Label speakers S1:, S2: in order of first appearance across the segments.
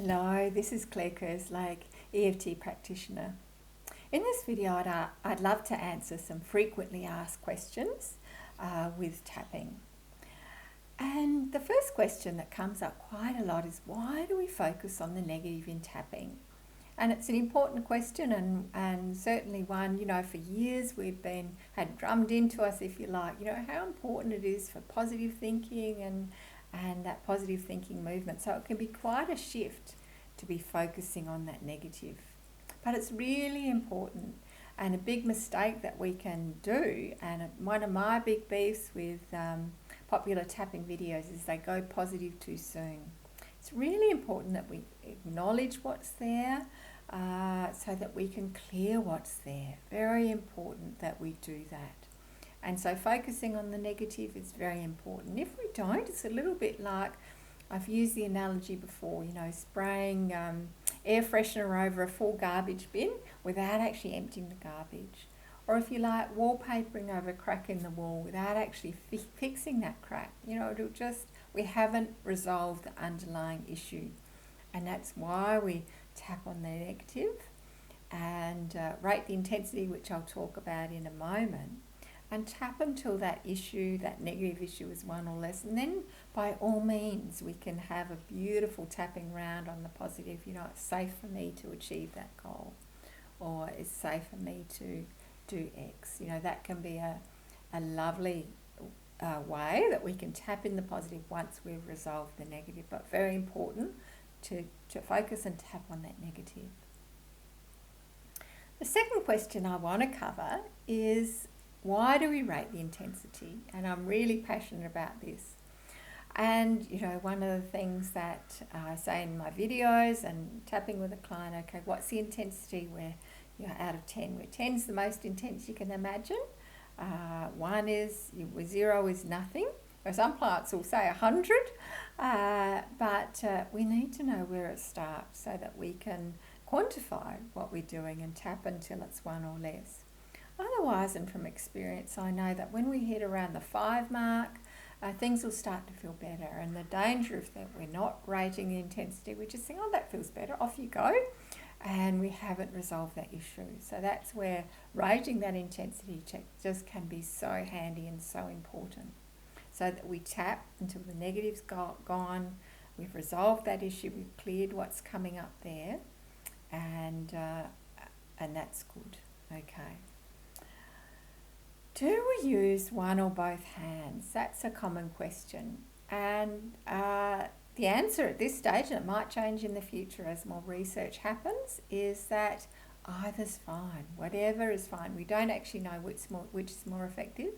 S1: Hello, this is Claire Kerslake, EFT practitioner. In this video, I'd love to answer some frequently asked questions with tapping. And the first question that comes up quite a lot is, why do we focus on the negative in tapping? And it's an important question and certainly one, for years we've had drummed into us, if you like, how important it is for positive thinking and that positive thinking movement. So it can be quite a shift to be focusing on that negative. But it's really important, and a big mistake that we can do, and one of my big beefs with popular tapping videos is they go positive too soon. It's really important that we acknowledge what's there so that we can clear what's there. Very important that we do that. And so focusing on the negative is very important. If we don't, it's a little bit like, I've used the analogy before, spraying air freshener over a full garbage bin without actually emptying the garbage. Or if you like, wallpapering over a crack in the wall without actually fixing that crack. We haven't resolved the underlying issue. And that's why we tap on the negative and rate the intensity, which I'll talk about in a moment. And tap until that negative issue is one or less. And then by all means, we can have a beautiful tapping round on the positive. It's safe for me to achieve that goal, or it's safe for me to do X. That can be a lovely way that we can tap in the positive once we've resolved the negative. But very important to focus and tap on that negative. The second question I want to cover is, why do we rate the intensity? And I'm really passionate about this. And, one of the things that I say in my videos and tapping with a client, okay, what's the intensity where, out of 10, where 10 is the most intense you can imagine. 1 is, 0 is nothing. Or some clients will say 100, but we need to know where it starts so that we can quantify what we're doing and tap until it's 1 or less. Otherwise, and from experience, I know that when we hit around the 5 mark, things will start to feel better. And the danger is that we're not rating the intensity, we're just saying, oh, that feels better, off you go. And we haven't resolved that issue. So that's where rating that intensity check just can be so handy and so important. So that we tap until the negative's gone, we've resolved that issue, we've cleared what's coming up there, and that's good. Okay. Do we use one or both hands? That's a common question. And the answer at this stage, and it might change in the future as more research happens, is that either's fine. Whatever is fine. We don't actually know which is more effective.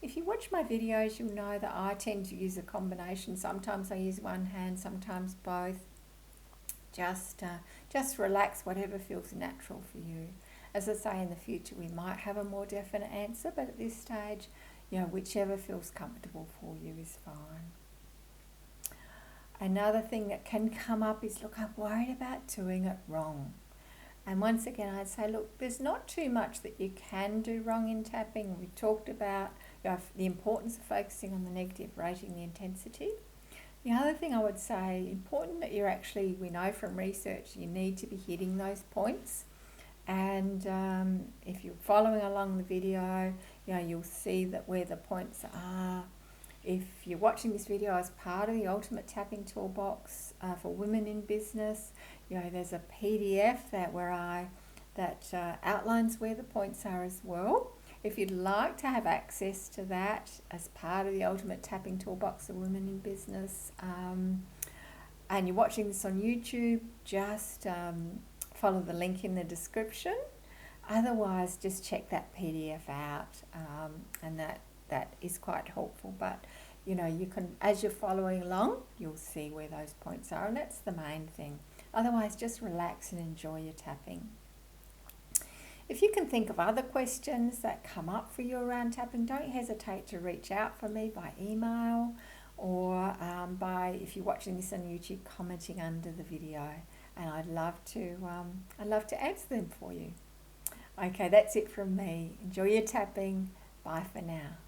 S1: If you watch my videos, you'll know that I tend to use a combination. Sometimes I use one hand, sometimes both. Just relax, whatever feels natural for you. As I say, in the future, we might have a more definite answer, but at this stage, whichever feels comfortable for you is fine. Another thing that can come up is, look, I'm worried about doing it wrong. And once again, I'd say, look, there's not too much that you can do wrong in tapping. We talked about the importance of focusing on the negative, rating the intensity. The other thing I would say, important that we know from research, you need to be hitting those points. And if you're following along the video, you'll see that where the points are. If you're watching this video as part of the Ultimate Tapping Toolbox for Women in Business, there's a PDF that outlines where the points are as well. If you'd like to have access to that as part of the Ultimate Tapping Toolbox for Women in Business, and you're watching this on YouTube, just follow the link in the description. Otherwise, just check that PDF out, and that is quite helpful. But you can, as you're following along, you'll see where those points are, and that's the main thing. Otherwise, just relax and enjoy your tapping. If you can think of other questions that come up for you around tapping, don't hesitate to reach out for me by email or if you're watching this on YouTube, commenting under the video. And I'd love to answer them for you. Okay, that's it from me. Enjoy your tapping. Bye for now.